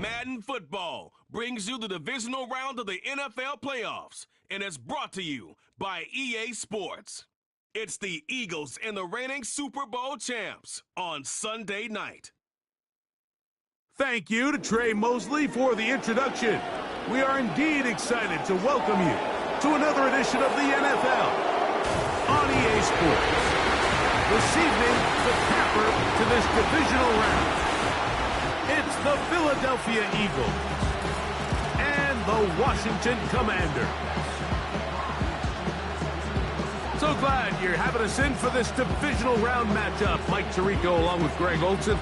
Madden Football brings you the divisional round of the NFL playoffs and is brought to you by EA Sports. It's the Eagles and the reigning Super Bowl champs on Sunday night. Thank you to Trey Mosley for the introduction. We are indeed excited to welcome you to another edition of the NFL on EA Sports. This evening, the capper to this divisional round. It's the Philadelphia Eagles and the Washington Commanders. So glad you're having us in for this divisional round matchup. Mike Tirico along with Greg Olson.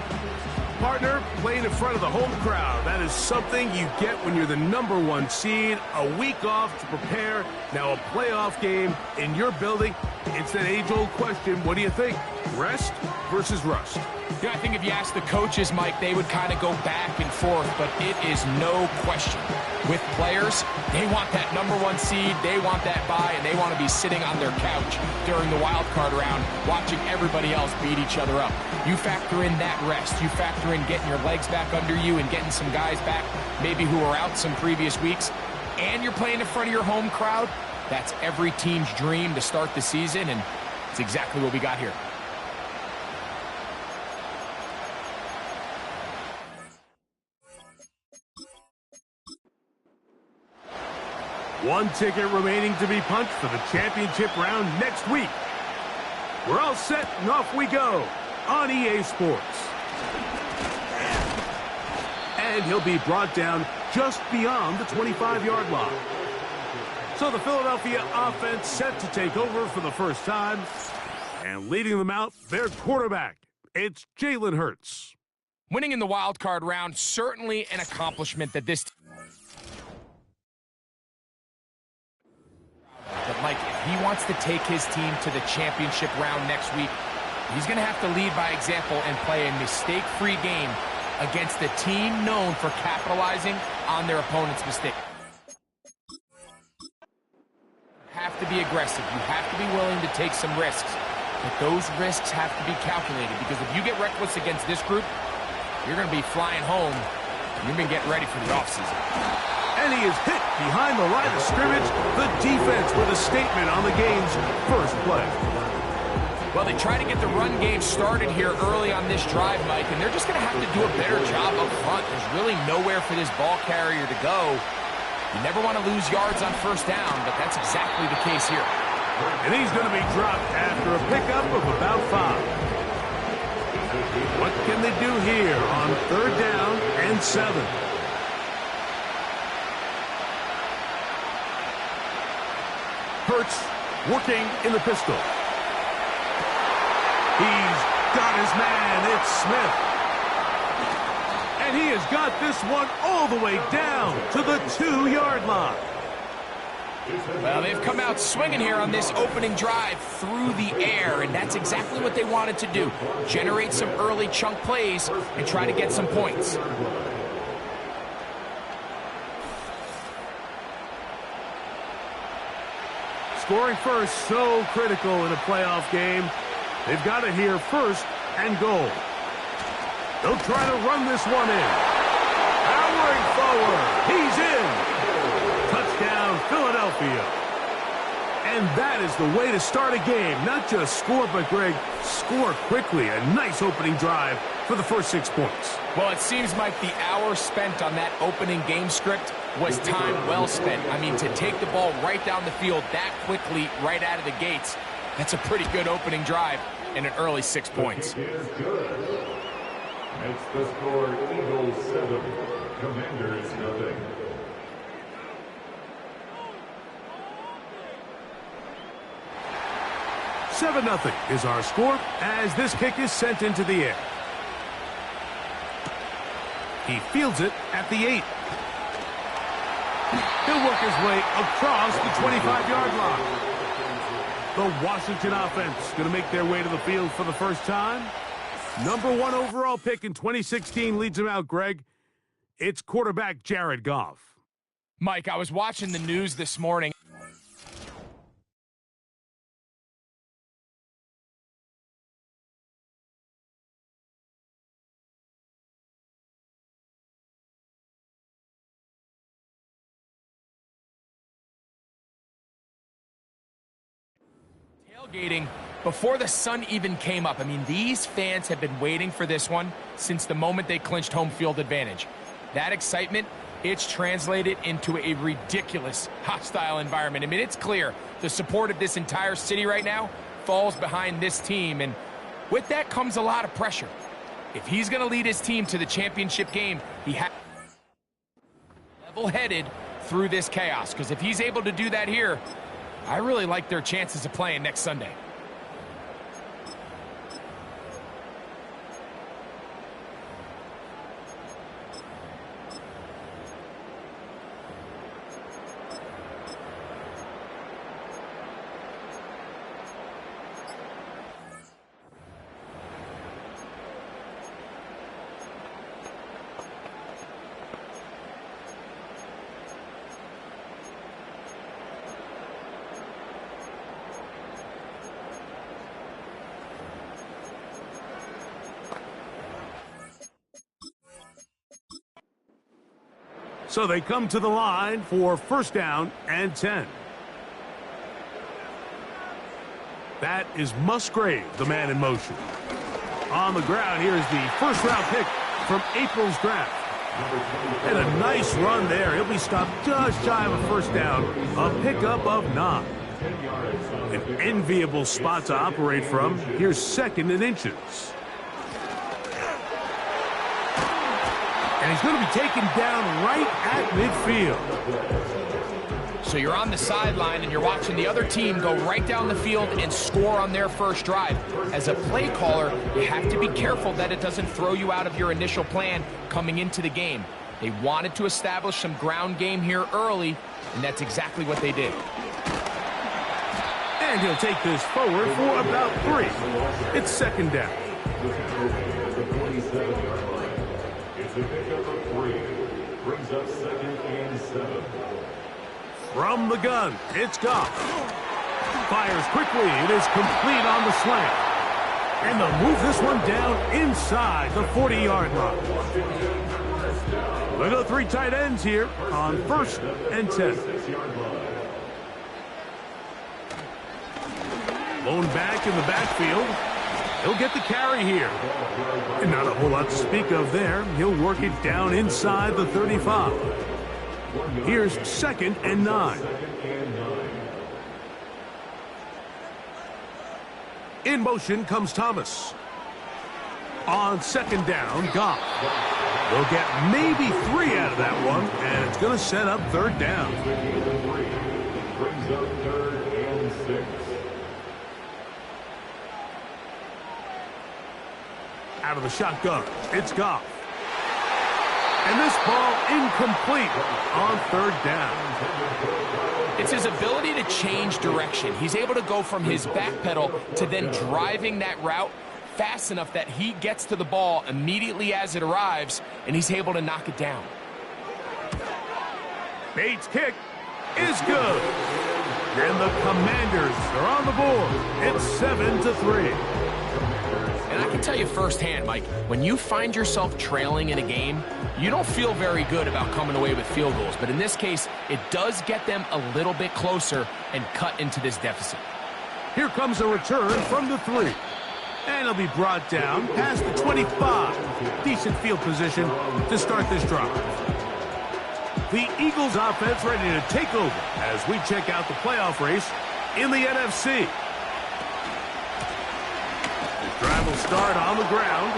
Partner, playing in front of the home crowd. That is something you get when you're the #1 seed. A week off to prepare. Now a playoff game in your building. It's that age-old question. What do you think? Rest versus rust? Yeah, I think if you ask the coaches, Mike, they would kind of go back and forth, but it is no question. With players, they want that #1 seed, they want that bye, and they want to be sitting on their couch during the wild card round watching everybody else beat each other up. You factor in that rest. You factor in getting your legs back under you and getting some guys back maybe who were out some previous weeks, and you're playing in front of your home crowd. That's every team's dream to start the season, and it's exactly what we got here. One ticket remaining to be punched for the championship round next week. We're all set and off we go on EA Sports. And he'll be brought down just beyond the 25-yard line. So the Philadelphia offense set to take over for the first time. And leading them out, their quarterback. It's Jalen Hurts. Winning in the wild card round, certainly an accomplishment that this But Mike, if he wants to take his team to the championship round next week, he's going to have to lead by example and play a mistake-free game against a team known for capitalizing on their opponent's mistake. You have to be aggressive. You have to be willing to take some risks. But those risks have to be calculated, because if you get reckless against this group, you're going to be flying home, and you're going to get ready for the offseason. And he is hit behind the line of scrimmage. The defense with a statement on the game's first play. Well, they try to get the run game started here early on this drive, Mike, and they're just going to have to do a better job up front. There's really nowhere for this ball carrier to go. You never want to lose yards on first down, but that's exactly the case here. And he's going to be dropped after a pickup of about 5. What can they do here on 3rd down and 7? Hurts working in the pistol. He's got his man. It's Smith. And he has got this one all the way down to the 2-yard line. Well, they've come out swinging here on this opening drive through the air, and that's exactly what they wanted to do. Generate some early chunk plays and try to get some points. Scoring first, so critical in a playoff game. They've got it here, 1st and goal. They'll try to run this one in. Powering forward. He's in. Touchdown, Philadelphia. And that is the way to start a game. Not just score, but, Greg, score quickly. A nice opening drive for the first 6 points. Well, it seems like the hour spent on that opening game script was time well spent. I mean, to take the ball right down the field that quickly right out of the gates, that's a pretty good opening drive and an early 6 points. It's the score, Eagles 7, Commanders 0. 7-0 is our score as this kick is sent into the air. He fields it at the 8. He'll work his way across the 25-yard line. The Washington offense going to make their way to the field for the first time. Number 1 overall pick in 2016 leads him out, Greg. It's quarterback Jared Goff. Mike, I was watching the news this morning. Tailgating before the sun even came up. I mean, these fans have been waiting for this one since the moment they clinched home field advantage. That excitement, it's translated into a ridiculous hostile environment. I mean, it's clear the support of this entire city right now falls behind this team, and with that comes a lot of pressure. If he's going to lead his team to the championship game, he has level-headed through this chaos, because if he's able to do that here, I really like their chances of playing next Sunday. So they come to the line for first down and 10. That is Musgrave, the man in motion. On the ground, here is the first-round pick from April's draft. And a nice run there. He'll be stopped just shy of a first down. A pickup of 9. An enviable spot to operate from. Here's second and inches. And he's going to be taken down right at midfield. So you're on the sideline and you're watching the other team go right down the field and score on their first drive. As a play caller, you have to be careful that it doesn't throw you out of your initial plan coming into the game. They wanted to establish some ground game here early, and that's exactly what they did. And he'll take this forward for about 3. It's second down. It's a pickup of 3. Brings up second and 7. From the gun, it's Goff. Fires quickly. It is complete on the slant. And they'll move this one down inside the 40-yard line. We'll go 3 tight ends here on first and 10. Lone back in the backfield. He'll get the carry here. And not a whole lot to speak of there. He'll work it down inside the 35. Here's second and 9. In motion comes Thomas. On second down, Goff. They'll get maybe 3 out of that one, and it's going to set up third down. Brings up third and 6. Out of the shotgun, it's Goff. And this ball incomplete on third down. It's his ability to change direction. He's able to go from his back pedal to then driving that route fast enough that he gets to the ball immediately as it arrives, and he's able to knock it down. Bates' kick is good. And the Commanders are on the board. It's 7-3. And I can tell you firsthand, Mike, when you find yourself trailing in a game, you don't feel very good about coming away with field goals. But in this case, it does get them a little bit closer and cut into this deficit. Here comes a return from the 3. And he'll be brought down past the 25. Decent field position to start this drive. The Eagles offense ready to take over as we check out the playoff race in the NFC. The drive will start on the ground.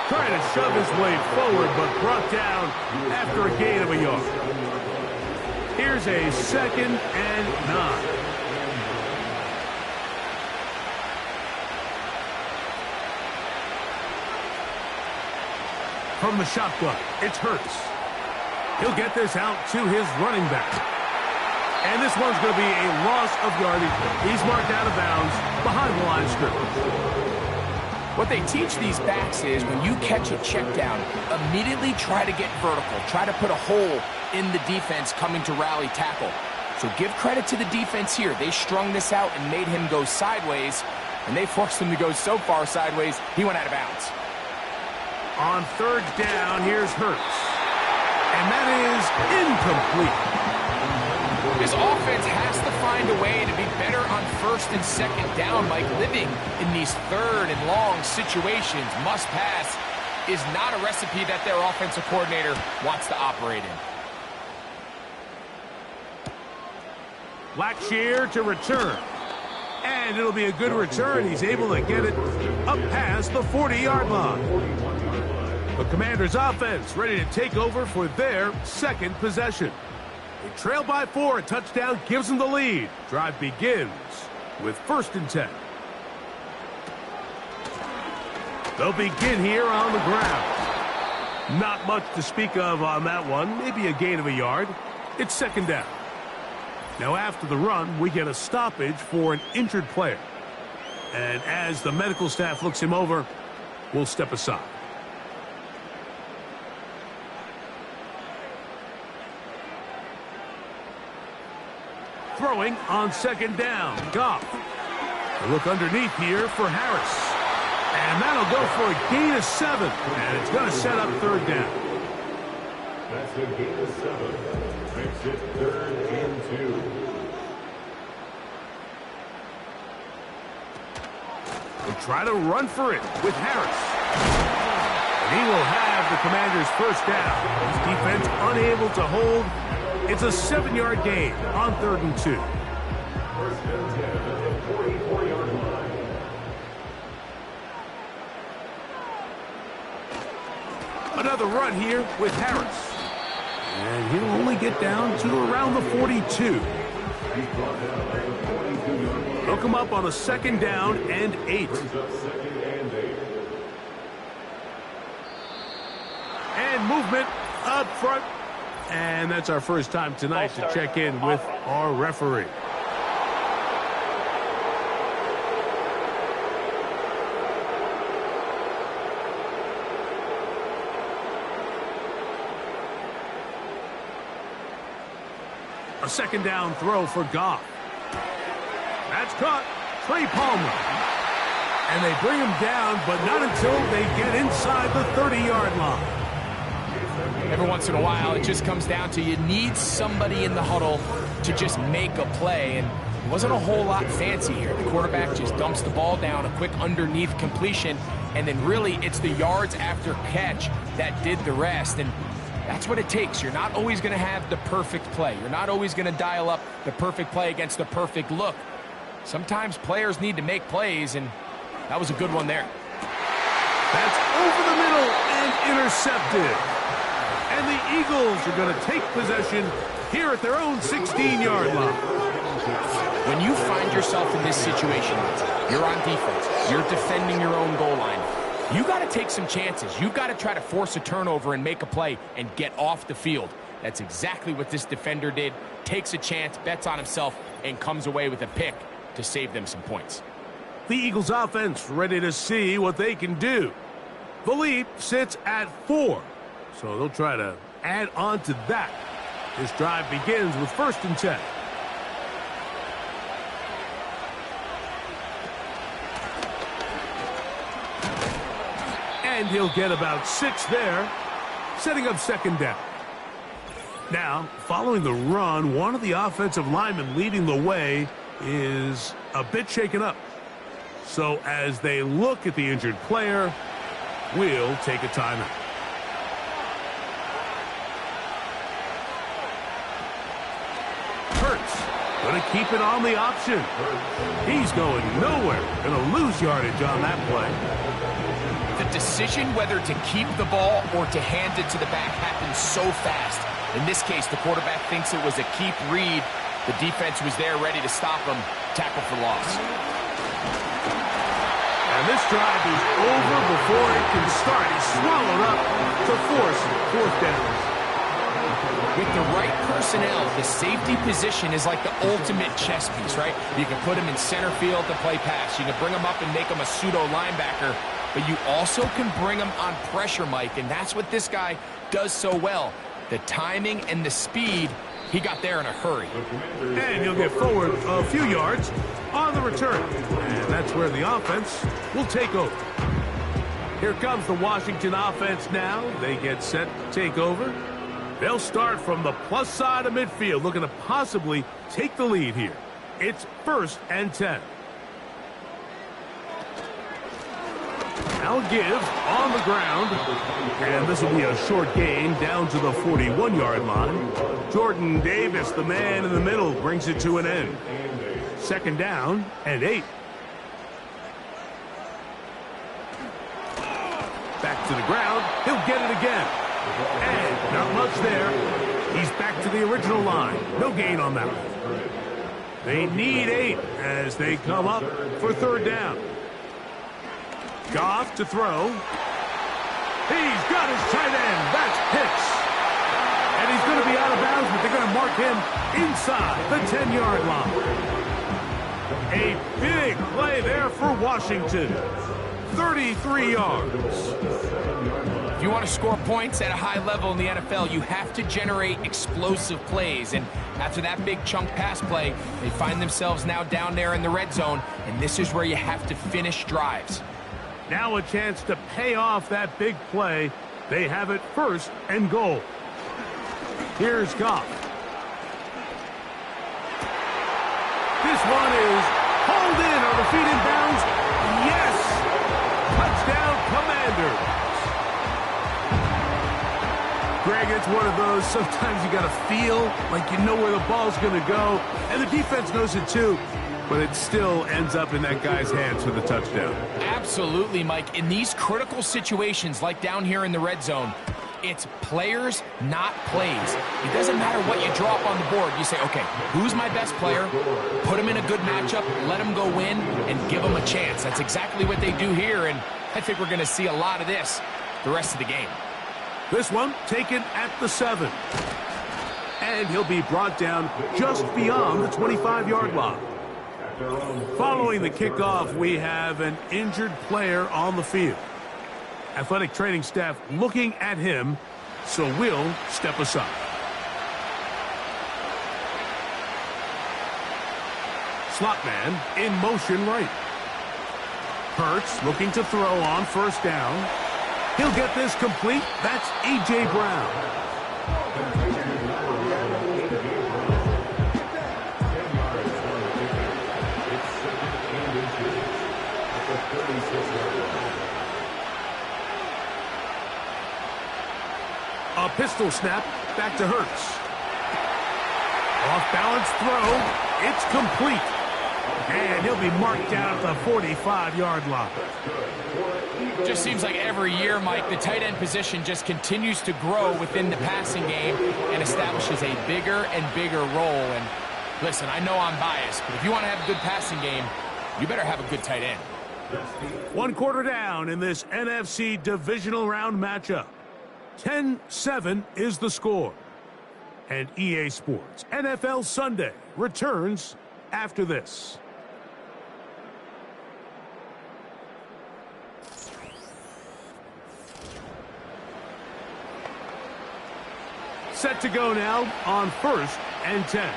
Trying to shove his way forward, but brought down after a gain of a yard. Here's a second and 9. from the shotgun. It's Hurts. He'll get this out to his running back. And this one's going to be a loss of yardage. He's marked out of bounds behind the line of scrimmage. What they teach these backs is when you catch a check down, immediately try to get vertical. Try to put a hole in the defense coming to rally tackle. So give credit to the defense here. They strung this out and made him go sideways, and they forced him to go so far sideways, he went out of bounds. On third down, here's Hurts. And that is incomplete. His offense has to find a way to be better on first and second down. Mike, living in these third and long situations, must pass, is not a recipe that their offensive coordinator wants to operate in. Blackshear to return. And it'll be a good return. He's able to get it up past the 40-yard line. The Commanders' offense ready to take over for their second possession. They trail by 4. A touchdown gives them the lead. Drive begins with 1st and 10. They'll begin here on the ground. Not much to speak of on that one. Maybe a gain of a yard. It's 2nd down. Now after the run, we get a stoppage for an injured player. And as the medical staff looks him over, we'll step aside. Throwing on 2nd down, Goff. A look underneath here for Harris. And that'll go for a gain of 7. And it's going to set up 3rd down. That's a gain of 7. Makes it 3rd and 2. They try to run for it with Harris. And he will have the Commanders' 1st down. His defense unable to hold. It's a 7-yard gain on 3rd and 2. 1st and 10 at the 44-yard line. Another run here with Harris. And he'll only get down to around the 42. They'll come up on a 2nd down and 8. And movement up front. And that's our first time tonight to check in with our referee. A 2nd down throw for Goff. That's caught. Trey Palmer. And they bring him down, but not until they get inside the 30-yard line. Every once in a while, it just comes down to you need somebody in the huddle to just make a play, and it wasn't a whole lot fancy here. The quarterback just dumps the ball down, a quick underneath completion, and then really it's the yards after catch that did the rest, and that's what it takes. You're not always going to have the perfect play. You're not always going to dial up the perfect play against the perfect look. Sometimes players need to make plays, and that was a good one there. That's over the middle and intercepted. And the Eagles are going to take possession here at their own 16-yard line. When you find yourself in this situation, you're on defense, you're defending your own goal line, you got to take some chances. You've got to try to force a turnover and make a play and get off the field. That's exactly what this defender did. Takes a chance, bets on himself, and comes away with a pick to save them some points. The Eagles offense ready to see what they can do. The lead sits at 4. So they'll try to add on to that. This drive begins with 1st and 10. And he'll get about 6 there, setting up 2nd down. Now, following the run, one of the offensive linemen leading the way is a bit shaken up. So as they look at the injured player, we'll take a timeout. Hurts going to keep it on the option. He's going nowhere. Going to lose yardage on that play. The decision whether to keep the ball or to hand it to the back happens so fast. In this case, the quarterback thinks it was a keep read. The defense was there ready to stop him. Tackle for loss. And And this drive is over before it can start. He's swallowed up to force fourth down. With the right personnel, the safety position is like the ultimate chess piece, right? You can put him in center field to play pass. You can bring him up and make him a pseudo linebacker, but you also can bring him on pressure, Mike, and that's what this guy does so well. The timing and the speed, he got there in a hurry. And he'll get forward a few yards on the return. And that's where the offense will take over. Here comes the Washington offense now. They get set to take over. They'll start from the plus side of midfield, looking to possibly take the lead here. It's 1st and 10. Now give on the ground. And this will be a short gain down to the 41-yard line. Jordan Davis, the man in the middle, brings it to an end. 2nd down and 8. Back to the ground. He'll get it again. And not much there. He's back to the original line. No gain on that one. They need 8 as they come up for 3rd down. Goff to throw. He's got his tight end. That's Pitts. And he's going to be out of bounds, but they're going to mark him inside the 10-yard line. A big play there for Washington. 33 yards. If you want to score points at a high level in the NFL, you have to generate explosive plays. And after that big chunk pass play, they find themselves now down there in the red zone, and this is where you have to finish drives. Now a chance to pay off that big play. They have it 1st and goal. Here's Goff. This one is hauled in on the feet in bounds. Yes! Touchdown, Commanders. Greg, it's one of those, sometimes you got to feel like you know where the ball's going to go, and the defense knows it too, but it still ends up in that guy's hands for the touchdown. Absolutely, Mike. In these critical situations, like down here in the red zone, it's players, not plays. It doesn't matter what you draw up on the board. You say, okay, who's my best player? Put him in a good matchup, let him go win, and give him a chance. That's exactly what they do here, and I think we're going to see a lot of this the rest of the game. This one taken at the 7. And he'll be brought down just beyond the 25-yard line. Following the kickoff, we have an injured player on the field. Athletic training staff looking at him, so we'll step aside. Slot man in motion right. Hurts looking to throw on 1st down. He'll get this complete. That's A.J. Brown. A pistol snap back to Hurts. Off balance throw. It's complete. And he'll be marked down at the 45-yard line. Just seems like every year, Mike, the tight end position just continues to grow within the passing game and establishes a bigger and bigger role. And listen, I know I'm biased, but if you want to have a good passing game, you better have a good tight end. 1 quarter down in this NFC Divisional Round matchup. 10-7 is the score. And EA Sports NFL Sunday returns after this. Set to go now on 1st and 10.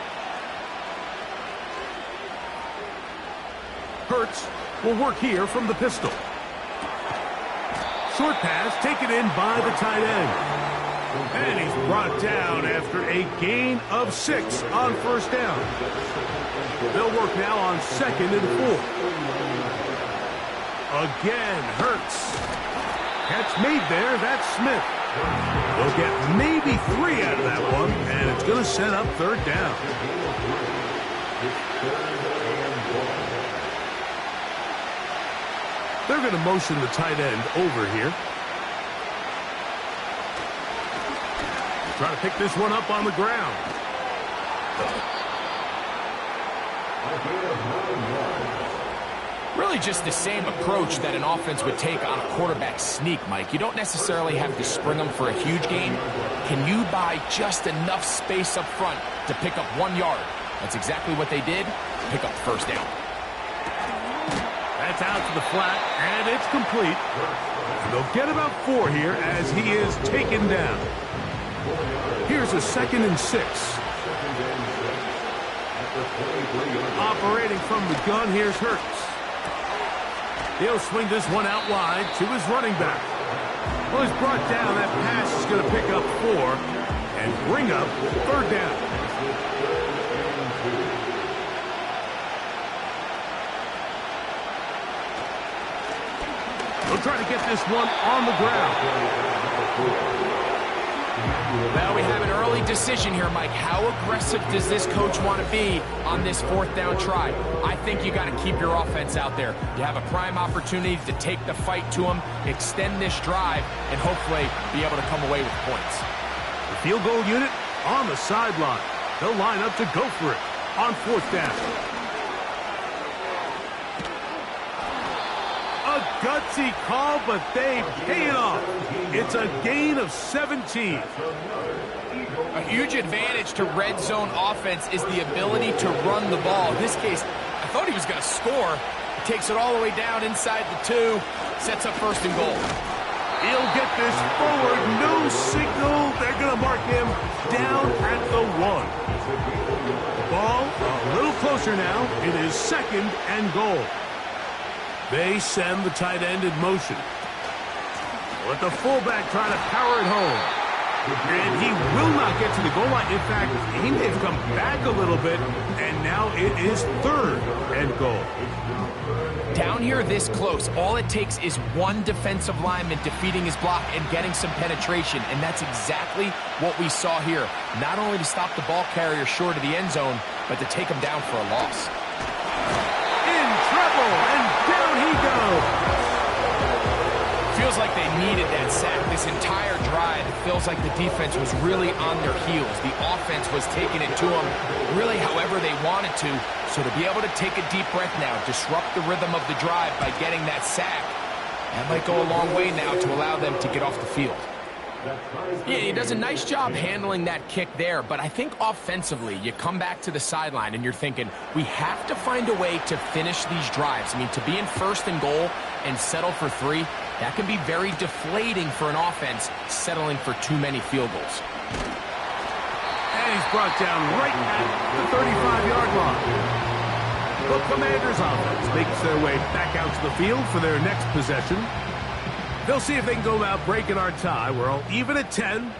Hurts will work here from the pistol. Short pass taken in by the tight end. And he's brought down after a gain of 6 on 1st down. They'll work now on 2nd and 4. Again, Hurts. Catch made there. That's Smith. They'll get maybe 3 out of that one, and it's going to set up 3rd down. They're going to motion the tight end over here. Try to pick this one up on the ground. Really just the same approach that an offense would take on a quarterback sneak, Mike. You don't necessarily have to spring them for a huge gain. Can you buy just enough space up front to pick up 1 yard? That's exactly what they did. Pick up the first down. That's out to the flat, and it's complete. And they'll get about 4 here as he is taken down. Here's a 2nd and 6. Operating from the gun, here's Hurts. He'll swing this one out wide to his running back. Well, he's brought down. That pass is going to pick up 4 and bring up 3rd down. We'll try to get this one on the ground. Well, we have an early decision here, Mike. How aggressive does this coach want to be on this 4th down try? I think you got to keep your offense out there. You have a prime opportunity to take the fight to them, extend this drive, and hopefully be able to come away with points. The field goal unit on the sideline. They'll line up to go for it on 4th down. A gutsy call, but they pay it off. It's a gain of 17. A huge advantage to red zone offense is the ability to run the ball. In this case, I thought he was going to score. He takes it all the way down inside the 2, sets up 1st and goal. He'll get this forward. No signal. They're going to mark him down at the 1. Ball a little closer now. It is 2nd and goal. They send the tight end in motion. Let the fullback try to power it home. And he will not get to the goal line. In fact, he may have come back a little bit, and now it is 3rd and goal. Down here this close, all it takes is one defensive lineman defeating his block and getting some penetration, and that's exactly what we saw here. Not only to stop the ball carrier short of the end zone, but to take him down for a loss. In trouble, and down he goes. Feels like they needed that sack this entire drive. It feels like the defense was really on their heels. The offense was taking it to them really however they wanted to. So to be able to take a deep breath now, disrupt the rhythm of the drive by getting that sack, that might go a long way now to allow them to get off the field. Yeah, he does a nice job handling that kick there, but I think offensively, you come back to the sideline and you're thinking, we have to find a way to finish these drives. I mean, to be in 1st and goal and settle for 3, that can be very deflating for an offense settling for too many field goals. And he's brought down right at the 35-yard line. The Commanders' offense makes their way back out to the field for their next possession. They'll see if they can go about breaking our tie. We're all even at 10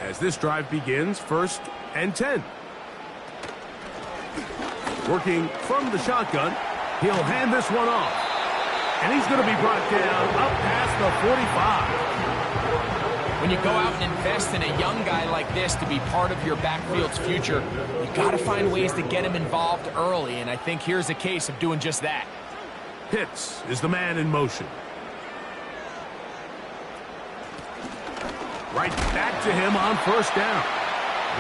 as this drive begins, 1st and 10. Working from the shotgun, he'll hand this one off. And he's going to be brought down up past the 45. When you go out and invest in a young guy like this to be part of your backfield's future, you got to find ways to get him involved early, and I think here's a case of doing just that. Pitts is the man in motion. Right back to him on 1st down.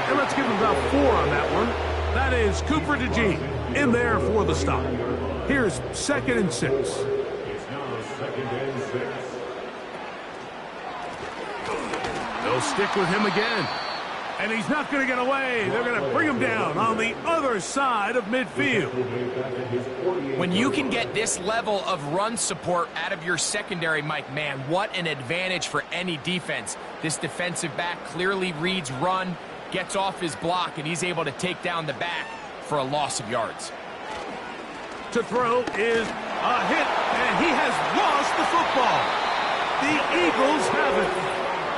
And let's give him about 4 on that one. That is Cooper DeJean in there for the stop. Here's 2nd and 6. It's now 2nd and 6. They'll stick with him again. And he's not going to get away. They're going to bring him down on the other side of midfield. When you can get this level of run support out of your secondary, Mike, man, what an advantage for any defense. This defensive back clearly reads run, gets off his block, and he's able to take down the back for a loss of yards. To throw is a hit, and he has lost the football. The Eagles have it.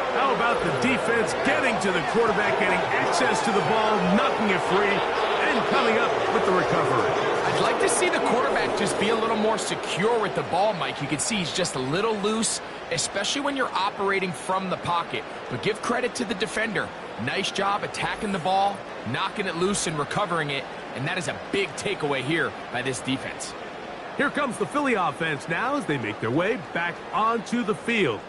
How about the defense getting to the quarterback, getting access to the ball, knocking it free, and coming up with the recovery? I'd like to see the quarterback just be a little more secure with the ball, Mike. You can see he's just a little loose, especially when you're operating from the pocket. But give credit to the defender. Nice job attacking the ball, knocking it loose and recovering it, and that is a big takeaway here by this defense. Here comes the Philly offense now as they make their way back onto the field.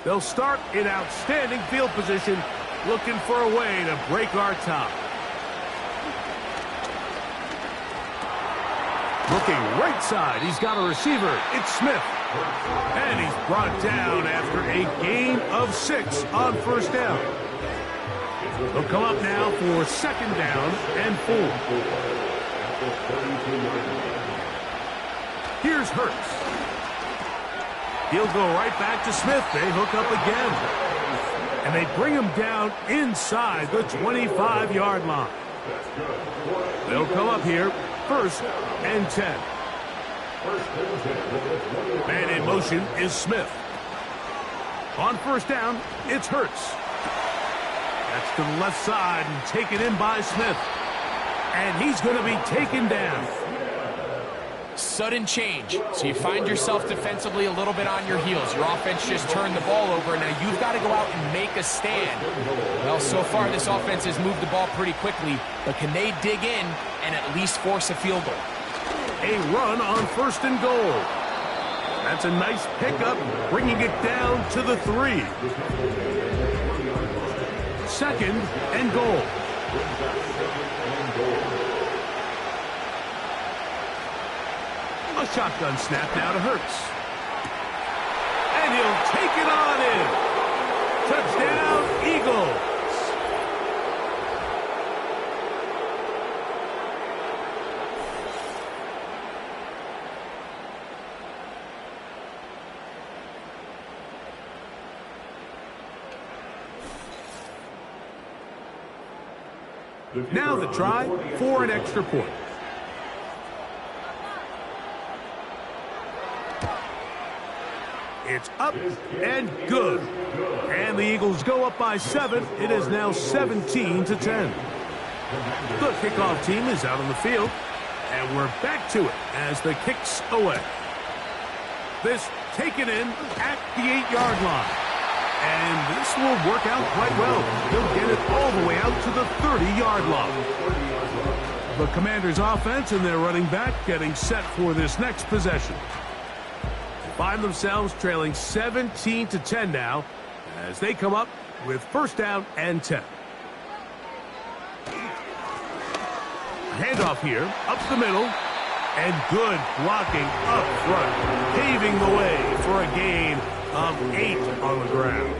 They'll start in outstanding field position, looking for a way to break our tie. Looking right side, he's got a receiver. It's Smith. And he's brought down after a gain of 6 on first down. They'll come up now for second down and 4. Here's Hurts. He'll go right back to Smith. They hook up again. And they bring him down inside the 25-yard line. They'll come up here, first and 10. Man in motion is Smith. On first down, it's Hurts. That's to the left side and taken in by Smith. And he's going to be taken down. Sudden change. So you find yourself defensively a little bit on your heels. Your offense just turned the ball over. Now you've got to go out and make a stand. Well, so far this offense has moved the ball pretty quickly, but can they dig in and at least force a field goal? A run on first and goal. That's a nice pickup, bringing it down to the 3. Second and goal. A shotgun snap now to Hurts. And he'll take it on in. Touchdown, Eagles. Now the try for an extra point. It's up and good. And the Eagles go up by 7. It is now 17-10. The kickoff team is out on the field. And we're back to it as the kick's away. This taken in at the 8-yard line. And this will work out quite well. They'll get it all the way out to the 30-yard line. The Commanders' offense and their running back getting set for this next possession. Find themselves trailing 17-10 now as they come up with first down and 10. Handoff here, up the middle, and good blocking up front, paving the way for a gain of 8 on the ground.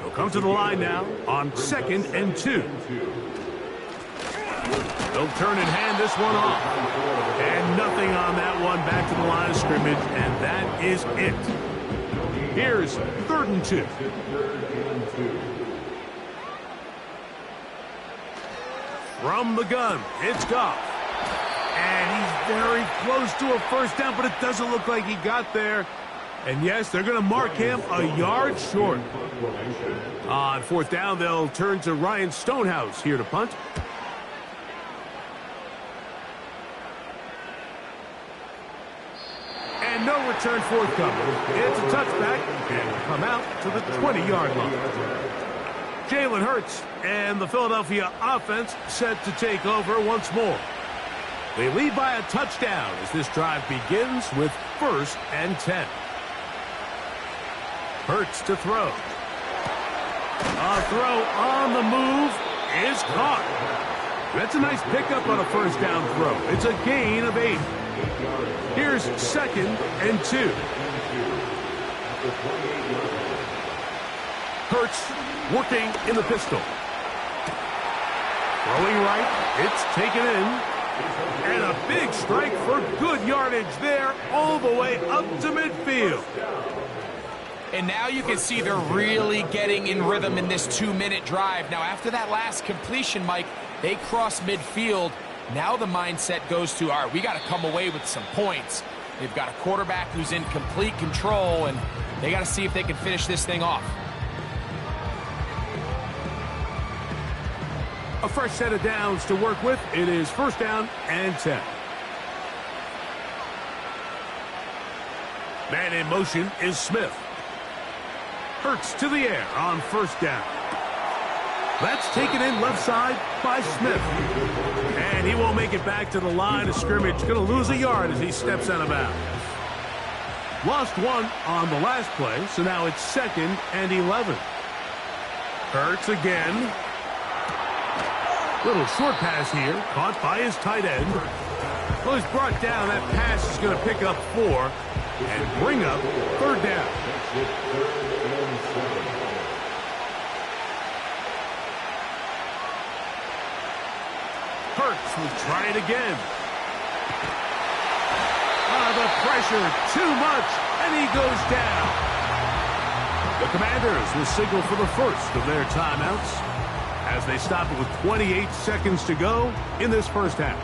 They'll come to the line now on second and 2. They'll turn and hand this one off. And nothing on that one, back to the line of scrimmage, and that is it. Here's third and 2. From the gun, it's Goff. And he's very close to a first down, but it doesn't look like he got there. And yes, they're going to mark him a yard short. On fourth down, they'll turn to Ryan Stonehouse here to punt. And no return forthcoming. It's a touchback and come out to the 20-yard line. Jalen Hurts and the Philadelphia offense set to take over once more. They lead by a touchdown as this drive begins with first and 10. Hurts to throw. A throw on the move is caught. That's a nice pickup on a first down throw. It's a gain of 8. Here's second and 2. Hurts working in the pistol. Throwing right, it's taken in. And a big strike for good yardage there all the way up to midfield. And now you can see they're really getting in rhythm in this 2-minute drive. Now, after that last completion, Mike, they cross midfield. Now the mindset goes to, all right, we got to come away with some points. They've got a quarterback who's in complete control, and they got to see if they can finish this thing off. A fresh set of downs to work with. It is first down and 10. Man in motion is Smith. Hurts to the air on first down. That's taken in left side by Smith. And he won't make it back to the line of scrimmage. Going to lose a yard as he steps out of bounds. Lost 1 on the last play, so now it's second and 11. Hurts again. Little short pass here, caught by his tight end. Well, he's brought down. That pass is going to pick up 4 and bring up third down. Hurts will try it again. The pressure, too much, and he goes down. The Commanders will signal for the first of their timeouts as they stop it with 28 seconds to go in this first half.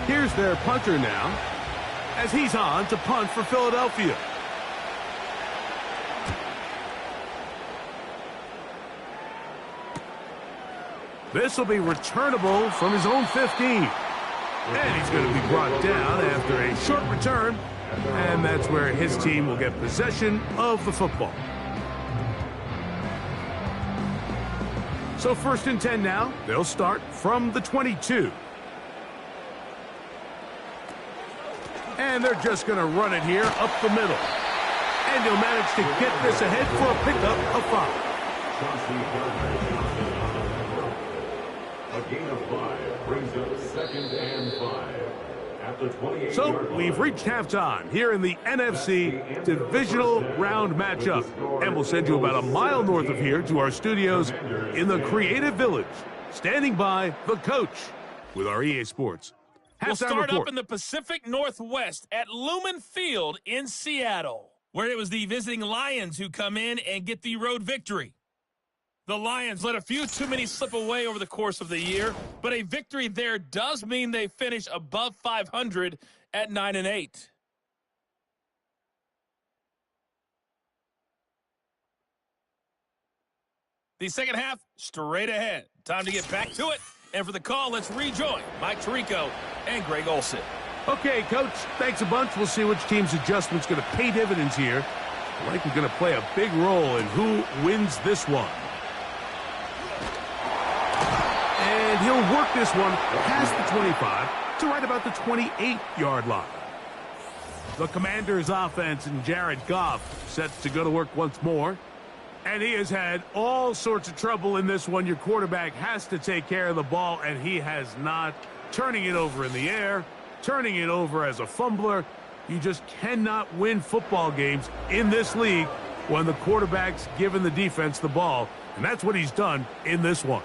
Here's their punter now as he's on to punt for Philadelphia. This will be returnable from his own 15. And he's going to be brought down after a short return. And that's where his team will get possession of the football. So 1st and 10 now. They'll start from the 22. And they're just going to run it here up the middle. And he'll manage to get this ahead for a pickup of 5. A gain of 5 brings up 2nd and 5. At the 28-yard So line. we've reached halftime here in the NFC Divisional Round matchup. And we'll send you about a mile north of here to our studios in the Creative Village. Standing by, the coach with our EA Sports We'll halftime start report. up in the Pacific Northwest at Lumen Field in Seattle, where it was the visiting Lions who come in and get the road victory. The Lions let a few too many slip away over the course of the year, but a victory there does mean they finish above 500 at 9-8. The second half, straight ahead. Time to get back to it. And for the call, let's rejoin Mike Tirico and Greg Olson. Okay, Coach, thanks a bunch. We'll see which team's adjustment's going to pay dividends here. I think we're going to play a big role in who wins this one. And he'll work this one past the 25 to right about the 28-yard line. The Commanders' offense and Jared Goff set to go to work once more. And he has had all sorts of trouble in this one. Your quarterback has to take care of the ball, and he has not. Turning it over in the air, turning it over as a fumbler. You just cannot win football games in this league when the quarterback's giving the defense the ball. And that's what he's done in this one.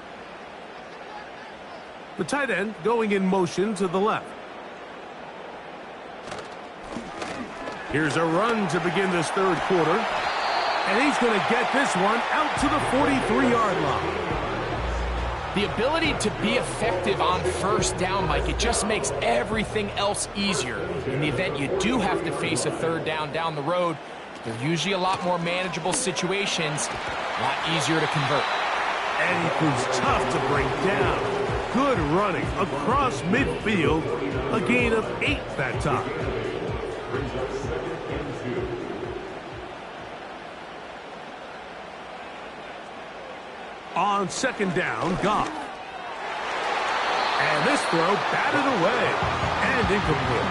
The tight end going in motion to the left. Here's a run to begin this third quarter. And he's going to get this one out to the 43-yard line. The ability to be effective on first down, Mike, it just makes everything else easier. In the event you do have to face a third down the road, they're usually a lot more manageable situations, a lot easier to convert. And he proves tough to bring down. Good running across midfield. A gain of 8 that time. Brings up 2nd and 2. On second down, Goff. And this throw batted away and incomplete.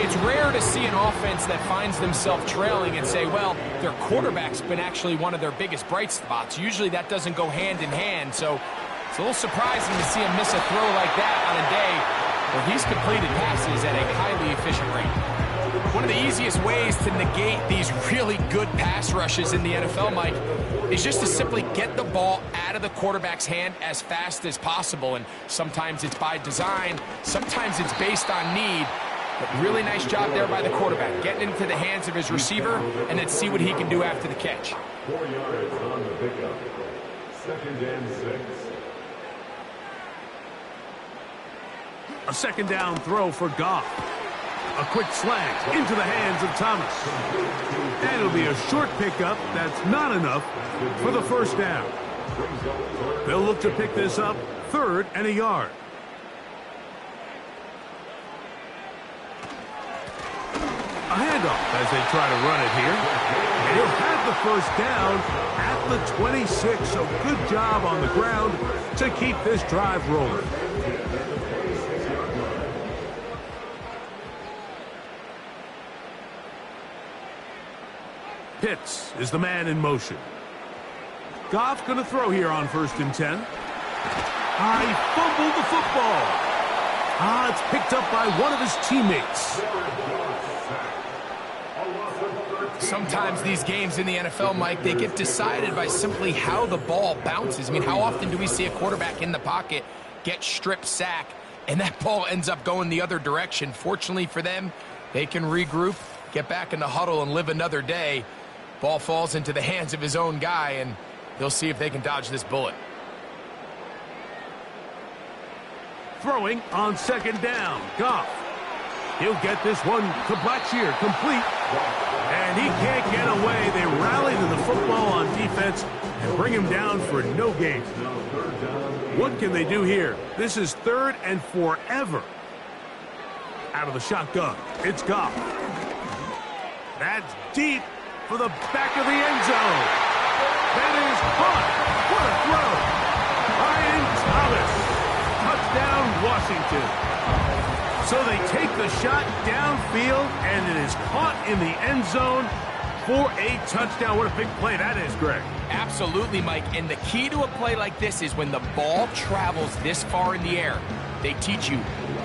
It's rare to see an offense that finds themselves trailing and say, well, their quarterback's been actually one of their biggest bright spots. Usually that doesn't go hand in hand, so it's a little surprising to see him miss a throw like that on a day where he's completed passes at a highly efficient rate. One of the easiest ways to negate these really good pass rushes in the NFL, Mike, is just to simply get the ball out of the quarterback's hand as fast as possible. And sometimes it's by design, sometimes it's based on need. But really nice job there by the quarterback, getting into the hands of his receiver and then see what he can do after the catch. 4 yards on the pickup. 2nd and 6. A second down throw for Goff. A quick slant into the hands of Thomas. And it'll be a short pickup. That's not enough for the first down. They'll look to pick this up 3rd and a yard. A handoff as they try to run it here. And he'll have the first down at the 26. So good job on the ground to keep this drive rolling. Pitts is the man in motion. Goff going to throw here on 1st and 10. He fumbled the football. It's picked up by one of his teammates. Sometimes these games in the NFL, Mike, they get decided by simply how the ball bounces. I mean, how often do we see a quarterback in the pocket get strip sack, and that ball ends up going the other direction? Fortunately for them, they can regroup, get back in the huddle, and live another day. Ball falls into the hands of his own guy, and they'll see if they can dodge this bullet. Throwing on 2nd down. Goff. He'll get this one to Blackshear, complete. And he can't get away. They rally to the football on defense and bring him down for no gain. What can they do here? This is 3rd and forever. Out of the shotgun, it's Goff. That's deep for the back of the end zone. That is caught. What a throw. Ryan Thomas. Touchdown, Washington. So they take the shot downfield, and it is caught in the end zone for a touchdown. What a big play that is, Greg. Absolutely, Mike. And the key to a play like this is when the ball travels this far in the air, they teach you,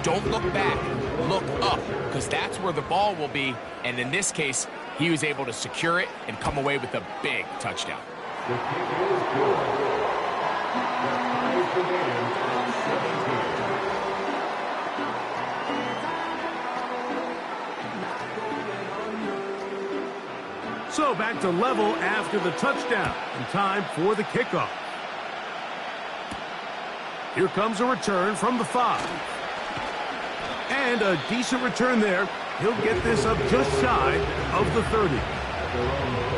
don't look back, look up, because that's where the ball will be. And in this case, he was able to secure it and come away with a big touchdown. The kick is good. The tie remains on 17. So back to level after the touchdown, and time for the kickoff. Here comes a return from the 5. And a decent return there. He'll get this up just shy of the 30.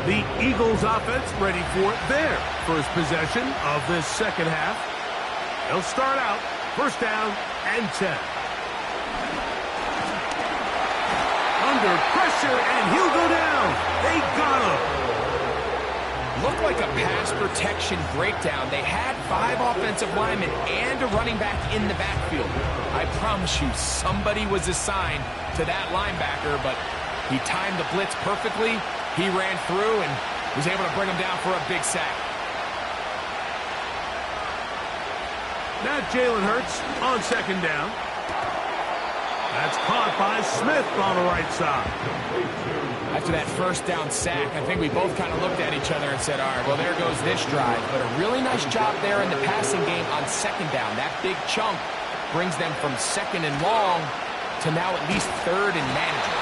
The Eagles offense ready for their first possession of this second half. They'll start out 1st down and 10. Under pressure, and he'll go down. They got him. Looked like a pass protection breakdown. They had 5 offensive linemen and a running back in the backfield. I promise you, somebody was assigned to that linebacker, but he timed the blitz perfectly. He ran through and was able to bring him down for a big sack. Now Jalen Hurts on 2nd down. That's caught by Smith on the right side. After that 1st down sack, I think we both kind of looked at each other and said, all right, well, there goes this drive. But a really nice job there in the passing game on 2nd down. That big chunk brings them from 2nd and long to now at least 3rd and manageable.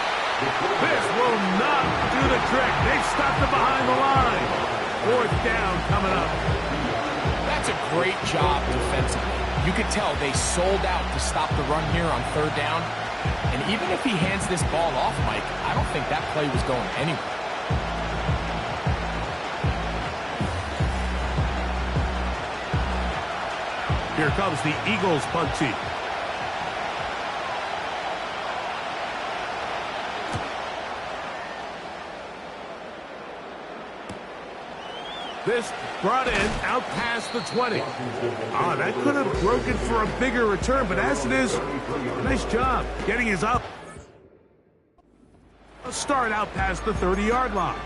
This will not do the trick. They've stopped it behind the line. 4th down coming up. That's a great job defensively. You could tell they sold out to stop the run here on 3rd down. And even if he hands this ball off, Mike, I don't think that play was going anywhere. Here comes the Eagles punt team. This brought in out past the 20. That could have broken for a bigger return, but as it is, nice job getting his up. A start out past the 30-yard line.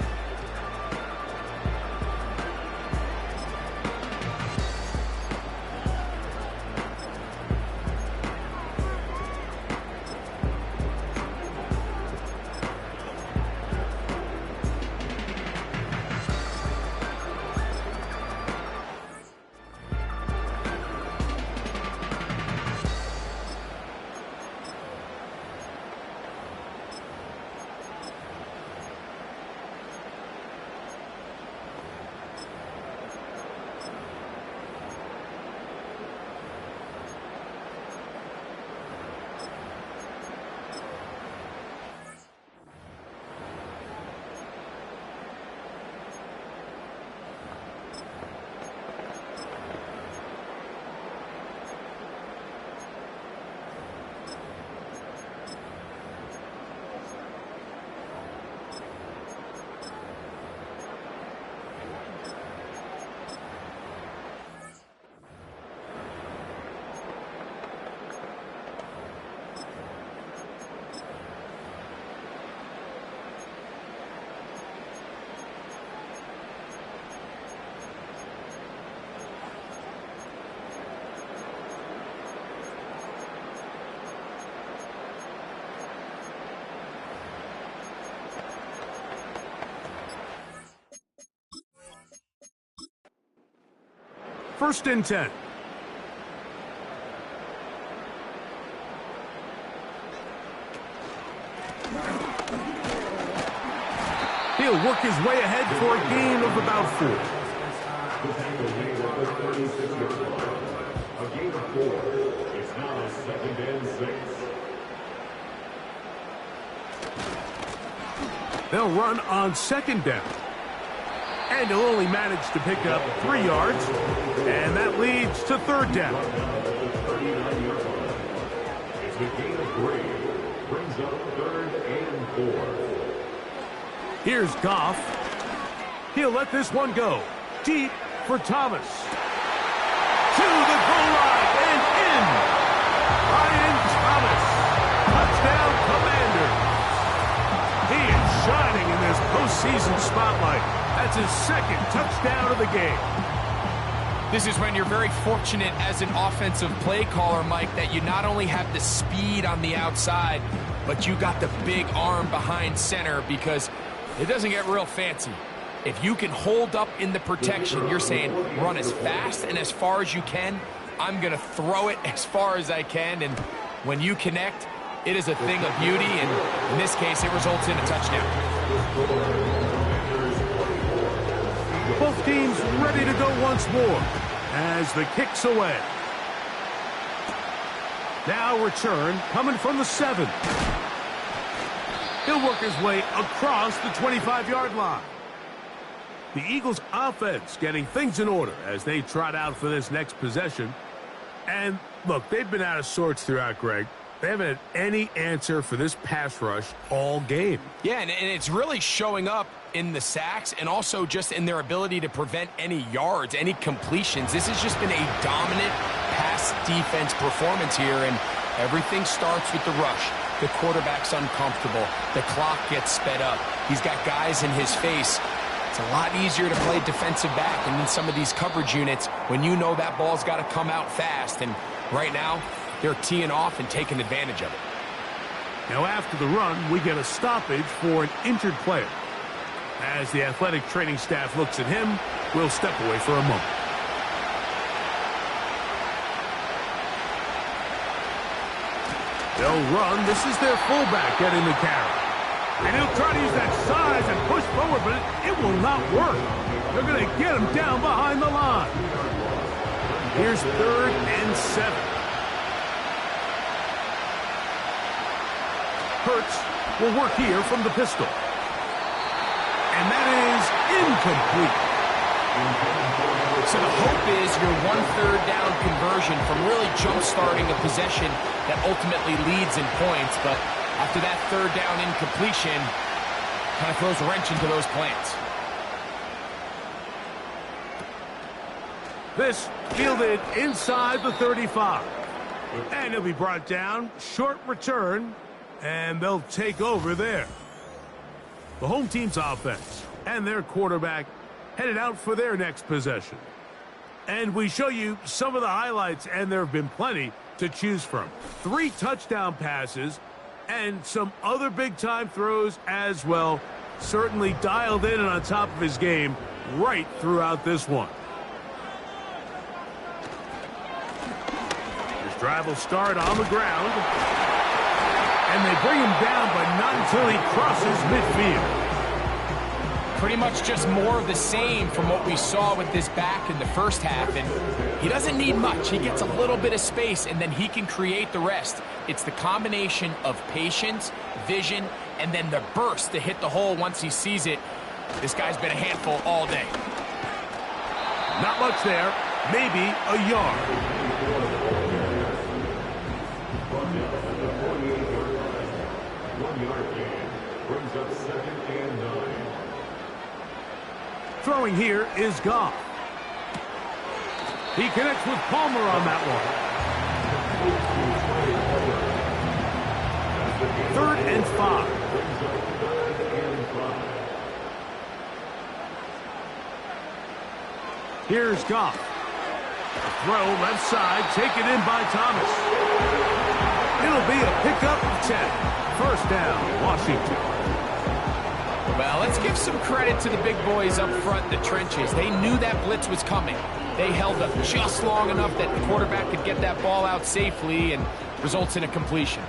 First and 10. He'll work his way ahead for a gain of about 4. A gain of 4. It's now 2nd and 6. They'll run on 2nd down. And he'll only manage to pick up 3 yards. And that leads to 3rd down. It's a gain of 3. Brings up 3rd and 4. Here's Goff. He'll let this one go. Deep for Thomas. To the goal line and in. Ryan Thomas. Touchdown, Commanders. He is shining in this postseason spotlight. That's his 2nd touchdown of the game. This is when you're very fortunate as an offensive play caller, Mike, that you not only have the speed on the outside, but you got the big arm behind center, because it doesn't get real fancy. If you can hold up in the protection, you're saying run as fast and as far as you can. I'm going to throw it as far as I can. And when you connect, it is a thing of beauty. And in this case, it results in a touchdown. Both teams ready to go once more as the kick's away. Now return coming from the 7. He'll work his way across the 25-yard line. The Eagles' offense getting things in order as they trot out for this next possession. And, look, they've been out of sorts throughout, Greg. They haven't had any answer for this pass rush all game. Yeah, and it's really showing up in the sacks and also just in their ability to prevent any yards, any completions. This has just been a dominant pass defense performance here, and everything starts with the rush. The quarterback's uncomfortable. The clock gets sped up. He's got guys in his face. It's a lot easier to play defensive back and in some of these coverage units when you know that ball's got to come out fast. And right now, they're teeing off and taking advantage of it. Now after the run, we get a stoppage for an injured player. As the athletic training staff looks at him, we'll step away for a moment. They'll run. This is their fullback getting the carry. And he'll try to use that size and push forward, but it will not work. They're going to get him down behind the line. Here's 3rd and 7. Hurts will work here from the pistol. And that is incomplete. So the hope is your 1/3 down conversion from really jump-starting a possession that ultimately leads in points. But after that 3rd down incompletion, kind of throws a wrench into those plans. This fielded inside the 35. And he'll be brought down. Short return. And they'll take over there. The home team's offense and their quarterback headed out for their next possession. And we show you some of the highlights, and there have been plenty to choose from. 3 touchdown passes and some other big-time throws as well. Certainly dialed in and on top of his game right throughout this one. His drive will start on the ground. And they bring him down, but not until he crosses midfield. Pretty much just more of the same from what we saw with this back in the first half. And he doesn't need much. He gets a little bit of space, and then he can create the rest. It's the combination of patience, vision, and then the burst to hit the hole once he sees it. This guy's been a handful all day. Not much there. Maybe a yard. Brings up 2nd and 9. Throwing here is Goff. He connects with Palmer on that one. 3rd and 5. Here's Goff. A throw left side, taken in by Thomas. It'll be a pickup of 10. First down, Washington. Well, let's give some credit to the big boys up front in the trenches. They knew that blitz was coming. They held up just long enough that the quarterback could get that ball out safely and results in a completion.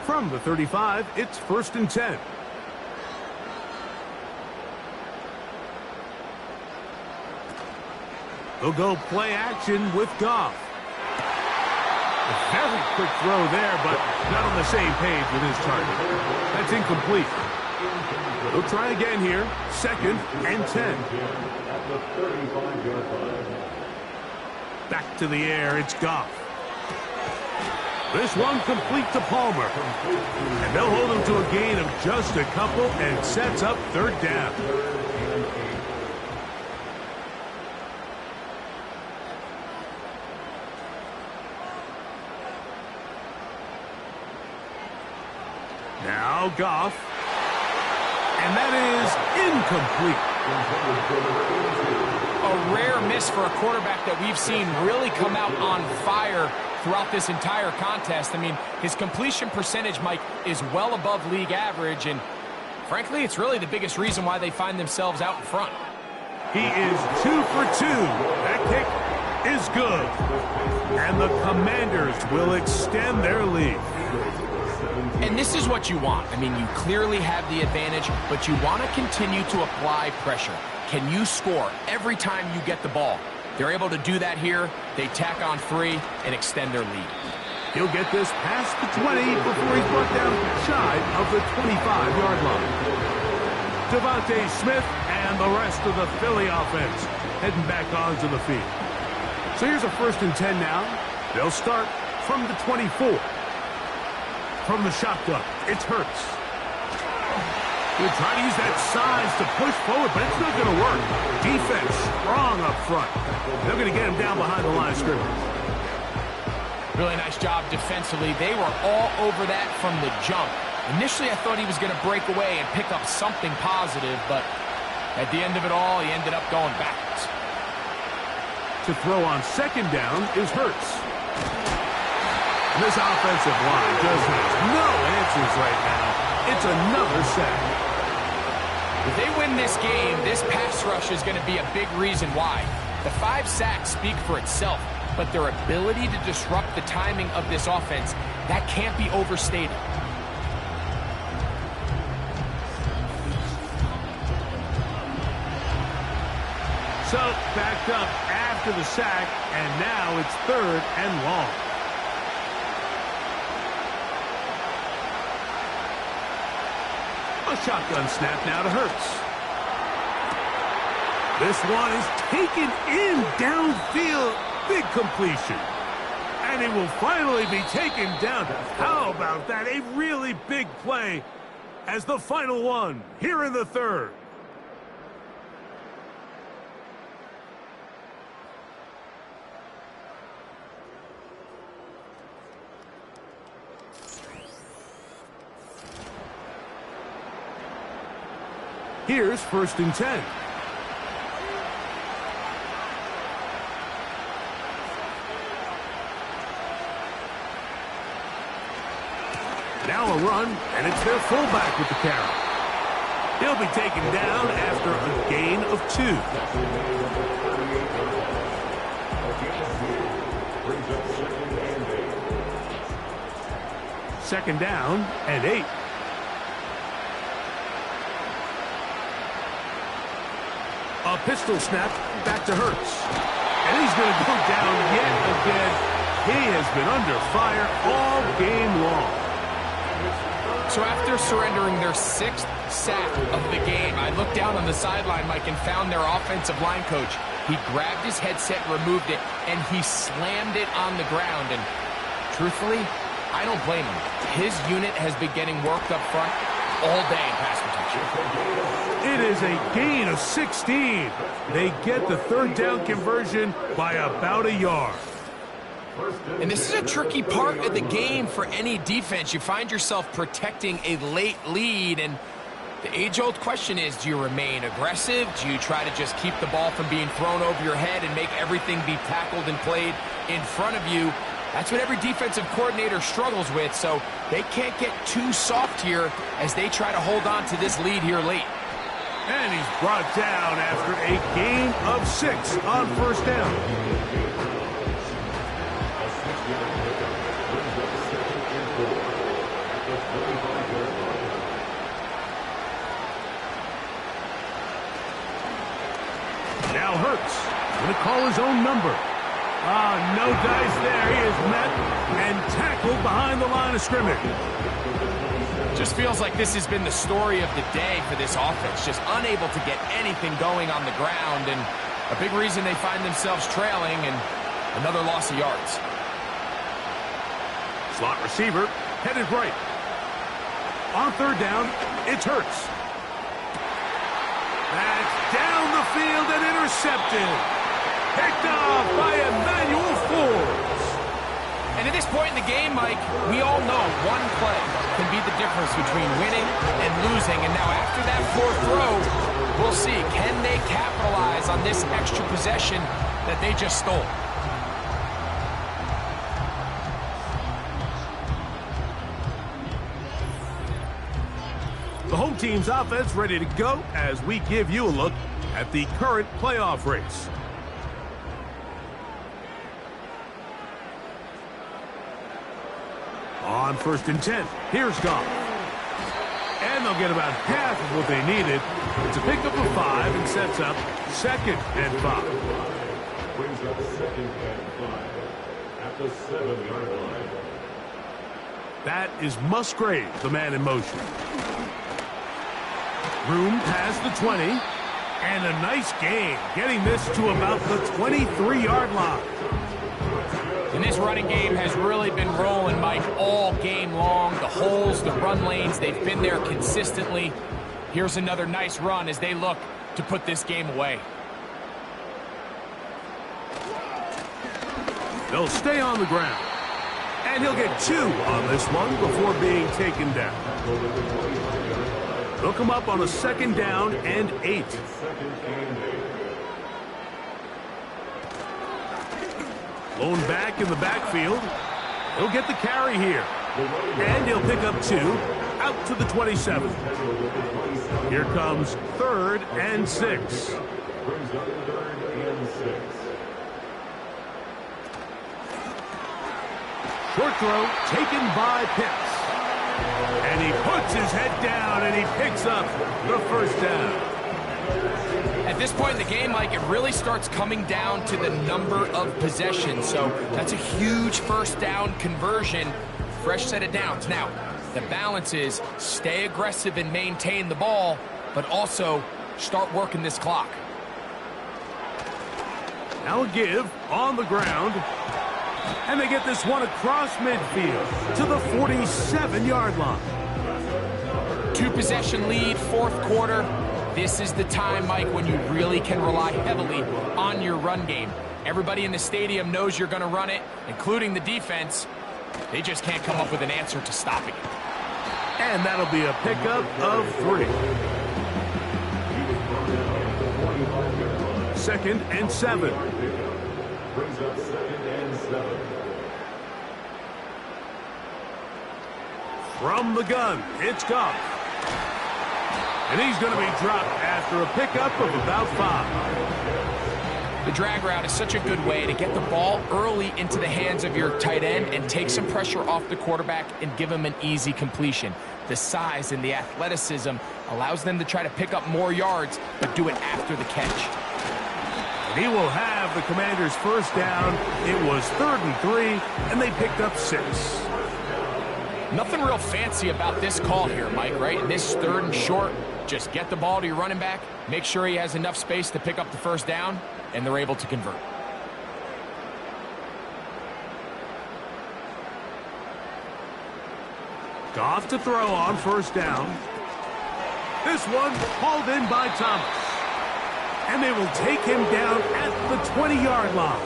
From the 35, it's 1st and 10. They'll go play action with Goff. A very quick throw there, but not on the same page with his target. That's incomplete. They'll try again here. 2nd and 10. Back to the air, it's Goff. This one complete to Palmer. And they'll hold him to a gain of just a couple and sets up 3rd down. Now Goff. And that is incomplete. A rare miss for a quarterback that we've seen really come out on fire throughout this entire contest. I mean, his completion percentage, Mike, is well above league average, and frankly, it's really the biggest reason why they find themselves out in front. He is 2 for 2. That kick is good. And the Commanders will extend their lead. And this is what you want. I mean, you clearly have the advantage, but you want to continue to apply pressure. Can you score every time you get the ball? They're able to do that here. They tack on 3 and extend their lead. He'll get this past the 20 before he's brought down shy of the 25-yard line. Devontae Smith and the rest of the Philly offense heading back onto the field. So here's a 1st and 10 now. They'll start from the 24. From the shotgun, it's Hurts. They're trying to use that size to push forward, but it's not going to work. Defense strong up front. They're going to get him down behind the line of scrimmage. Really nice job defensively. They were all over that from the jump. Initially, I thought he was going to break away and pick up something positive, but at the end of it all, he ended up going backwards. To throw on 2nd down is Hurts. This offensive line just has no answers right now. It's another sack. If they win this game, this pass rush is going to be a big reason why. The 5 sacks speak for itself, but their ability to disrupt the timing of this offense, that can't be overstated. So, backed up after the sack, and now it's 3rd and long. A shotgun snap now to Hurts. This one is taken in downfield. Big completion. And it will finally be taken down. How about that? A really big play as the final one here in the 3rd. Here's 1st and 10. Now a run, and it's their fullback with the carry. He'll be taken down after a gain of 2. Second down and 8. A pistol snap back to Hurts. And he's going to go down yet again. He has been under fire all game long. So after surrendering their 6th sack of the game, I looked down on the sideline, Mike, and found their offensive line coach. He grabbed his headset, removed it, and he slammed it on the ground. And truthfully, I don't blame him. His unit has been getting worked up front all day in pass protection. It is a gain of 16. They get the 3rd down conversion by about a yard. And this is a tricky part of the game for any defense. You find yourself protecting a late lead, and the age-old question is, do you remain aggressive? Do you try to just keep the ball from being thrown over your head and make everything be tackled and played in front of you? That's what every defensive coordinator struggles with, so they can't get too soft here as they try to hold on to this lead here late. And he's brought down after a gain of 6 on first down. Now Hurts going to call his own number. No dice there. He is met and tackled behind the line of scrimmage. Just feels like this has been the story of the day for this offense. Just unable to get anything going on the ground, and a big reason they find themselves trailing and another loss of yards. Slot receiver headed right. On third down, it's Hurts. That's down the field and intercepted. Picked off by Emmanuel Forbes. And at this point in the game, Mike, we all know one play can be the difference between winning and losing. And now after that fourth throw, we'll see, can they capitalize on this extra possession that they just stole? The home team's offense ready to go as we give you a look at the current playoff race. On 1st and 10, here's Goff. And they'll get about half of what they needed. It's a pickup of 5 and sets up 2nd and 5. Brings up 2nd and 5 at the 7-yard line. That is Musgrave, the man in motion. Room past the 20. And a nice gain, getting this to about the 23-yard line. And this running game has really been rolling, Mike, all game long. The holes, the run lanes, they've been there consistently. Here's another nice run as they look to put this game away. They'll stay on the ground. And he'll get 2 on this one before being taken down. They'll come up on a 2nd down and 8. Blown back in the backfield. He'll get the carry here. And he'll pick up 2 out to the 27. Here comes 3rd and 6. Short throw taken by Pitts. And he puts his head down and he picks up the first down. At this point in the game, Mike, it really starts coming down to the number of possessions. So that's a huge first down conversion. Fresh set of downs. Now, the balance is stay aggressive and maintain the ball, but also start working this clock. Now a give on the ground. And they get this one across midfield to the 47-yard line. 2-possession lead, 4th quarter. This is the time, Mike, when you really can rely heavily on your run game. Everybody in the stadium knows you're going to run it, including the defense. They just can't come up with an answer to stopping it. And that'll be a pickup of 3. 2nd and 7. Brings up 2nd and 7. From the gun, it's Goff. And he's going to be dropped after a pickup of about 5. The drag route is such a good way to get the ball early into the hands of your tight end and take some pressure off the quarterback and give him an easy completion. The size and the athleticism allows them to try to pick up more yards, but do it after the catch. And he will have the Commanders' first down. It was 3rd and 3, and they picked up 6. Nothing real fancy about this call here, Mike, right? This 3rd and short, just get the ball to your running back, make sure he has enough space to pick up the first down, and they're able to convert. Goff to throw on first down. This one hauled in by Thomas. And they will take him down at the 20-yard line.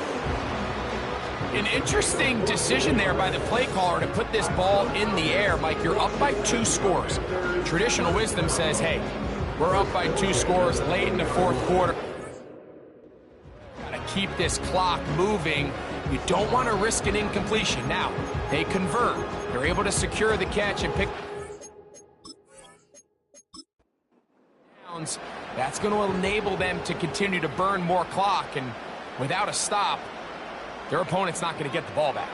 An interesting decision there by the play caller to put this ball in the air. Mike, you're up by 2 scores. Traditional wisdom says, hey, we're up by 2 scores late in the 4th quarter. Gotta keep this clock moving. You don't want to risk an incompletion. Now, they convert. They're able to secure the catch and pick downs. That's going to enable them to continue to burn more clock, and without a stop, their opponent's not going to get the ball back.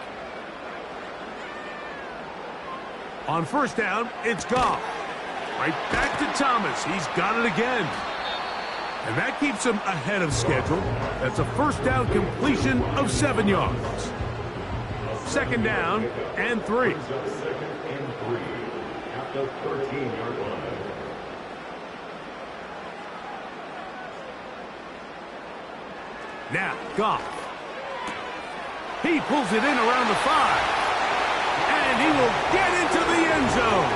On first down, it's Goff. Right back to Thomas. He's got it again. And that keeps him ahead of schedule. That's a first down completion of 7 yards. Second down and 3. Second and 3 at the 13-yard line. Now, Goff. He pulls it in around the 5. And he will get into the end zone.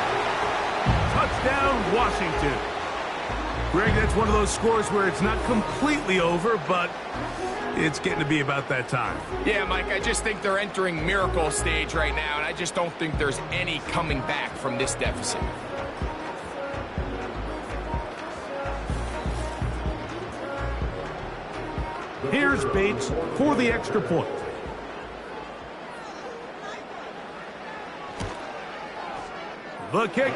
Touchdown, Washington. Greg, that's one of those scores where it's not completely over, but it's getting to be about that time. Yeah, Mike, I just think they're entering miracle stage right now, and I just don't think there's any coming back from this deficit. Here's Bates for the extra point. The kick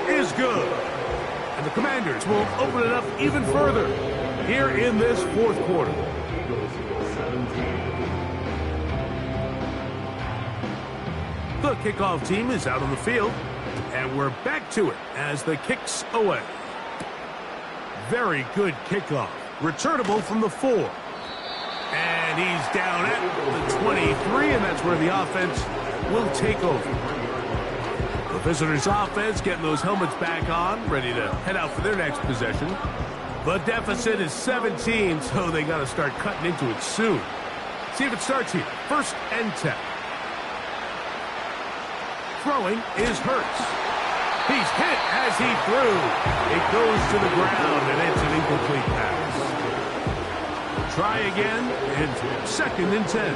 is good. And the Commanders will open it up even further here in this fourth quarter. The kickoff team is out on the field, and we're back to it as the kick's away. Very good kickoff. Returnable from the 4. And he's down at the 23, and that's where the offense will take over. The visitors' offense getting those helmets back on, ready to head out for their next possession. The deficit is 17, so they got to start cutting into it soon. See if it starts here. First and 10. Throwing is Hurts. He's hit as he threw. It goes to the ground, and it's an incomplete pass. Try again, and second and 10.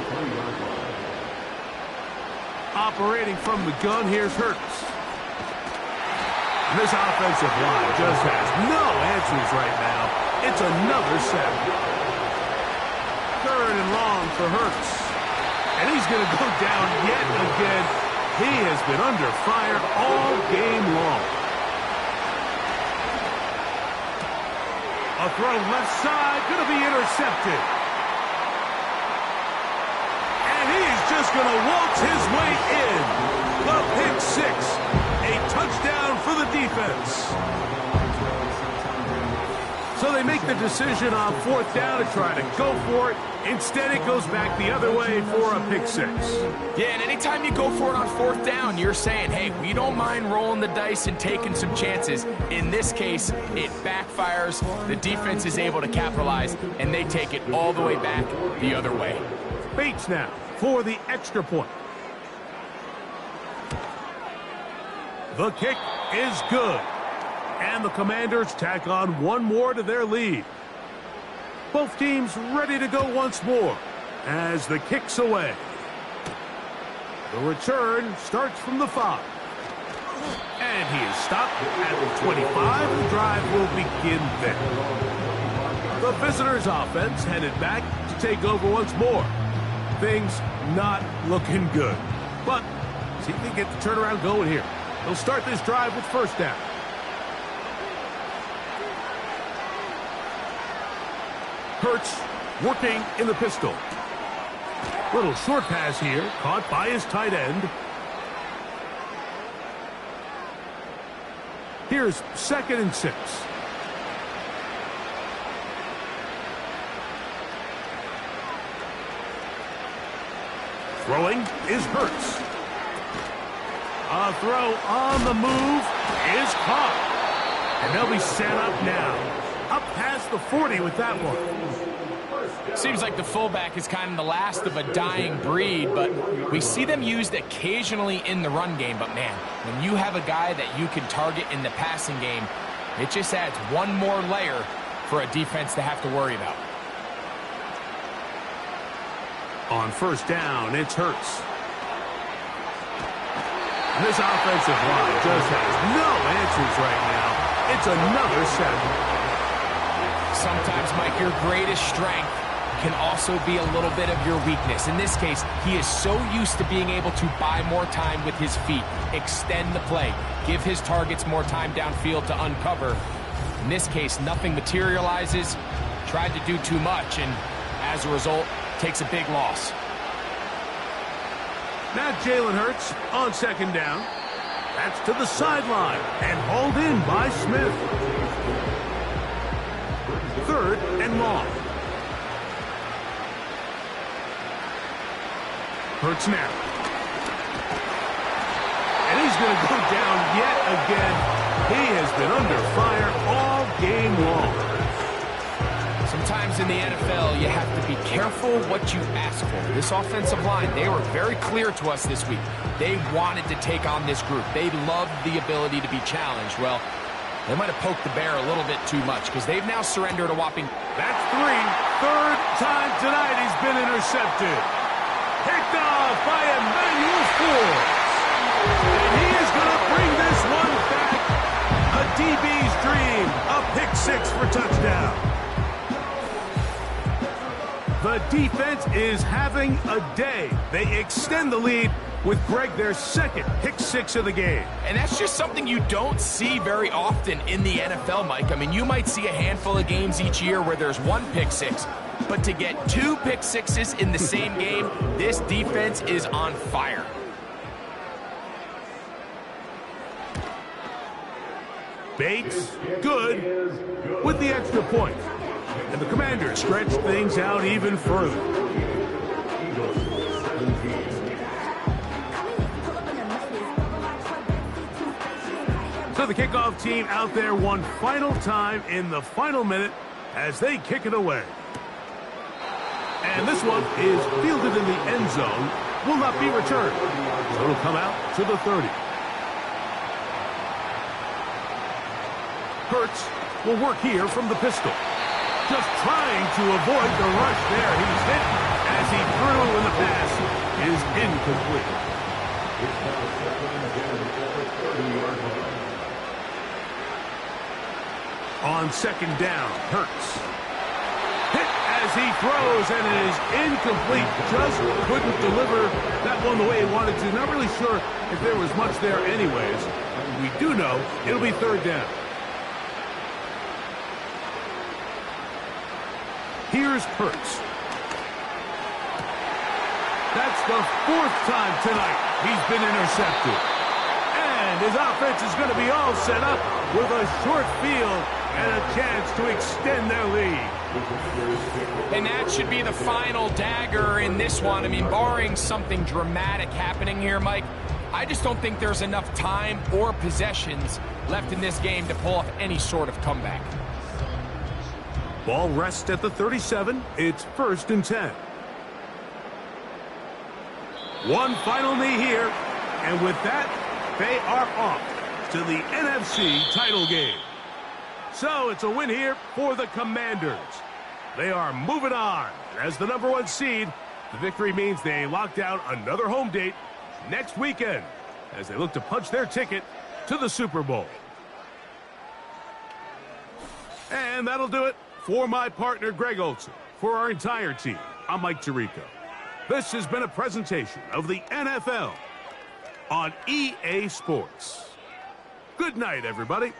Operating from the gun, here's Hurts. And this offensive line just has no answers right now. It's another sack. Third and long for Hurts. And he's going to go down yet again. He has been under fire all game long. A throw left side, going to be intercepted. And he is just going to waltz his way in. The pick 6. A touchdown for the defense. So they make the decision on fourth down to try to go for it. Instead, it goes back the other way for a pick 6. Yeah, and anytime you go for it on fourth down, you're saying, hey, we don't mind rolling the dice and taking some chances. In this case, it backfires. The defense is able to capitalize, and they take it all the way back the other way. Bates now for the extra point. The kick is good. And the Commanders tack on one more to their lead. Both teams ready to go once more as the kick's away. The return starts from the 5. And he is stopped at the 25. The drive will begin there. The visitors' offense headed back to take over once more. Things not looking good. But see if they get the turnaround going here. They'll start this drive with first down. Hurts working in the pistol. Little short pass here, caught by his tight end. Here's second and 6. Throwing is Hurts. A throw on the move is caught. And they'll be set up now. Up past the 40 with that one. Seems like the fullback is kind of the last of a dying breed, but we see them used occasionally in the run game. But, man, when you have a guy that you can target in the passing game, it just adds one more layer for a defense to have to worry about. On first down, it's Hurts. And this offensive line just has no answers right now. It's another sack. Sometimes, Mike, your greatest strength can also be a little bit of your weakness. In this case, he is so used to being able to buy more time with his feet, extend the play, give his targets more time downfield to uncover. In this case, nothing materializes, tried to do too much, and as a result, takes a big loss. Now Jalen Hurts on second down. That's to the sideline and hauled in by Smith. Third and long. Hurts now. And he's going to go down yet again. He has been under fire all game long. Sometimes in the NFL, you have to be careful what you ask for. This offensive line, they were very clear to us this week. They wanted to take on this group. They loved the ability to be challenged. Well, they might have poked the bear a little bit too much because they've now surrendered a whopping. That's three. Third time tonight he's been intercepted. Picked off by Emmanuel Forbes. And he is going to bring this one back. A DB's dream. A pick six for touchdown. The defense is having a day. They extend the lead with Greg their second pick six of the game. And that's just something you don't see very often in the NFL, Mike. I mean, you might see a handful of games each year where there's one pick six, but to get two pick sixes in the same game, this defense is on fire. Bates, good, with the extra point. And the Commanders stretch things out even further. So the kickoff team out there one final time in the final minute as they kick it away. And this one is fielded in the end zone, will not be returned. So it'll come out to the 30. Hurts will work here from the pistol. Just trying to avoid the rush there. He's hit as he threw, and the pass is incomplete. On second down, Hurts. Hit as he throws, and it is incomplete. Just couldn't deliver that one the way he wanted to. Not really sure if there was much there anyways. We do know it'll be third down. Here's Hurts. That's the fourth time tonight he's been intercepted. And his offense is going to be all set up with a short field and a chance to extend their lead. And that should be the final dagger in this one. I mean, barring something dramatic happening here, Mike, I just don't think there's enough time or possessions left in this game to pull off any sort of comeback. Ball rests at the 37. It's 1st and 10. One final knee here. And with that, they are off to the NFC title game. So it's a win here for the Commanders. They are moving on. As the #1 seed, the victory means they lock down another home date next weekend as they look to punch their ticket to the Super Bowl. And that'll do it. For my partner, Greg Olson, for our entire team, I'm Mike Tirico. This has been a presentation of the NFL on EA Sports. Good night, everybody.